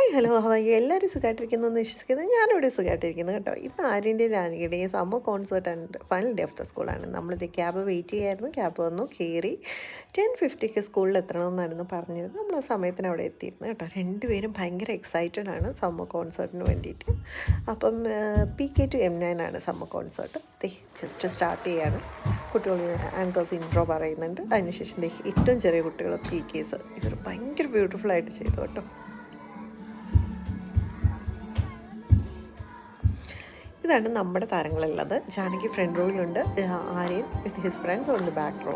Hi hello Hawaii എല്ലാവരും സുഖമായിട്ടിരിക്കുന്നു എന്ന് വിശ്വസിക്കുന്നത്. ഞാനിവിടെ സുഖമായിട്ടിരിക്കുന്നു കേട്ടോ. ഇന്ന് ആര്യൻ്റെയും രാനിയുടെയും summer concert and final day of the സ്കൂളാണ്. നമ്മളിത് ക്യാബ് വെയിറ്റ് ചെയ്യായിരുന്നു. ക്യാബ് വന്നു, കയറി 10:50 സ്കൂളിൽ എത്തണമെന്നായിരുന്നു പറഞ്ഞിരുന്നത്. നമ്മൾ ആ സമയത്തിന് അവിടെ എത്തിയിരുന്നു കേട്ടോ. രണ്ടുപേരും ഭയങ്കര എക്സൈറ്റഡ് ആണ് സമ്മർ കോൺസേർട്ടിന് വേണ്ടിയിട്ട്. അപ്പം PK to M9 ആണ് സമ്മർ കോൺസേർട്ട്. ജസ്റ്റ് സ്റ്റാർട്ട് ചെയ്യാണ്. കുട്ടികൾ ആങ്കേഴ്സ് ഇൻട്രോ പറയുന്നുണ്ട്. അതിനുശേഷം ഏറ്റവും ചെറിയ കുട്ടികൾ PKs ഇവർ ഭയങ്കര ബ്യൂട്ടിഫുള്ളായിട്ട് ചെയ്തു കേട്ടോ. ഇതാണ് നമ്മുടെ താരങ്ങളുള്ളത്. ജാനകി ഫ്രണ്ട് റോയിലുണ്ട്, ആര്യൻ വിത്ത് ഹിസ് ഫ്രണ്ട്സ് ഉണ്ട് ബാക്ക് റോ.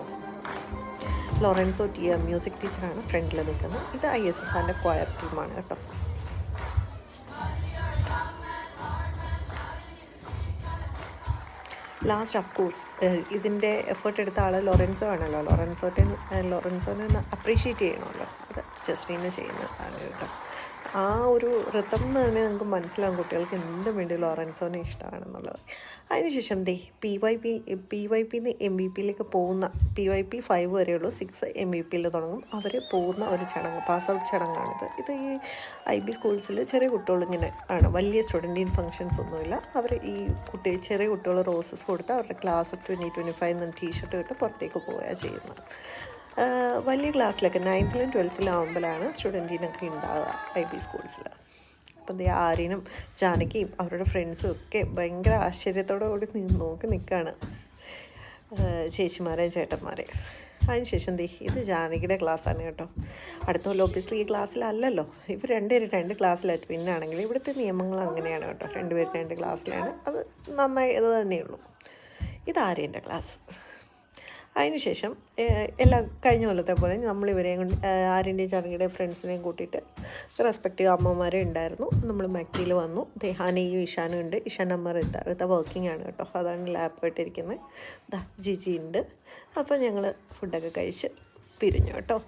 ലോറൻസോ മ്യൂസിക് ടീച്ചറാണ് ഫ്രണ്ടിൽ നിൽക്കുന്നത്. ഇത് ISSRൻ്റെ ക്വയർ ടീമാണ് കേട്ടോ. ലാസ്റ്റ് ഓഫ് കോഴ്സ് ഇതിൻ്റെ എഫേർട്ട് എടുത്ത ആൾ ലോറൻസോ ആണല്ലോ. ലോറൻസോനെ അപ്രീഷിയേറ്റ് ചെയ്യണമല്ലോ. അത് ജസ്റ്റിന് ചെയ്യുന്നതാണ് കേട്ടോ. ആ ഒരു റിതം എന്ന് തന്നെ നിങ്ങൾക്ക് മനസ്സിലാവും കുട്ടികൾക്ക് എന്തും വേണ്ടി ലോറൻസോനെ ഇഷ്ടമാണെന്നുള്ളത്. അതിനുശേഷം PYPന്ന് MVP പോകുന്ന PYP 5 വരെയുള്ളൂ. 6 MVP തുടങ്ങും. അവർ പോകുന്ന ഒരു ചടങ്ങ്, പാസ് ഔട്ട് ചടങ്ങാണിത്. ഇത് ഈ IB സ്കൂൾസിൽ ചെറിയ കുട്ടികളിങ്ങനെ ആണ്. വലിയ സ്റ്റുഡൻറ്റിൻ ഫങ്ഷൻസ് ഒന്നുമില്ല. അവർ ഈ ചെറിയ കുട്ടികൾ റോസസ് കൊടുത്ത് അവരുടെ ക്ലാസ് 2025 എന്ന് ടീഷർട്ട് ഇട്ട് പുറത്തേക്ക് പോവുകയാണ് ചെയ്യുന്നത്. വലിയ ക്ലാസ്സിലൊക്കെ 9th 12th ആകുമ്പോഴാണ് സ്റ്റുഡൻറ്റിനൊക്കെ ഉണ്ടാവുക IB സ്കൂൾസിൽ. അപ്പം ആര്യനും ജാനകിയും അവരുടെ ഫ്രണ്ട്സും ഒക്കെ ഭയങ്കര ആശ്ചര്യത്തോടു കൂടി നോക്കി നിൽക്കുകയാണ് ചേച്ചിമാരെയും ചേട്ടന്മാരെയും. അതിനുശേഷം ഇത് ജാനകിയുടെ ക്ലാസ്സാണ് കേട്ടോ. അടുത്ത കൊല്ലം ഓബിയസ്ലി ഈ ക്ലാസ്സിലല്ലല്ലോ. ഇവർ രണ്ടുപേരും 2 ക്ലാസ്സിലായിട്ട് പിന്നാണെങ്കിൽ ഇവിടുത്തെ നിയമങ്ങൾ അങ്ങനെയാണ് കേട്ടോ. 2 പേര് 2 ക്ലാസ്സിലാണ്. അത് നന്നായി ഇത് തന്നെയുള്ളൂ. ഇത് ആര്യൻ്റെ ക്ലാസ്. അതിനുശേഷം എല്ലാം കഴിഞ്ഞ കൊല്ലത്തെ പോലെ നമ്മളിവരെയും കൊണ്ട് ആര്യൻ്റെയും ജാനകിയുടെയും ഫ്രണ്ട്സിനെയും കൂട്ടിയിട്ട് റെസ്പെക്റ്റീവ് അമ്മമാരെ ഉണ്ടായിരുന്നു. നമ്മൾ മക്കിയിൽ വന്നു. ഹനയും ഇഷാനും ഉണ്ട്. ഇഷാൻ അമ്മ റിത്ത വർക്കിംഗ് ആണ് കേട്ടോ. അതാണ് ലാപ്പായിട്ടിരിക്കുന്നത്. ജിജി ഉണ്ട്. അപ്പോൾ ഞങ്ങൾ ഫുഡൊക്കെ കഴിച്ച് പിരിഞ്ഞു കേട്ടോ.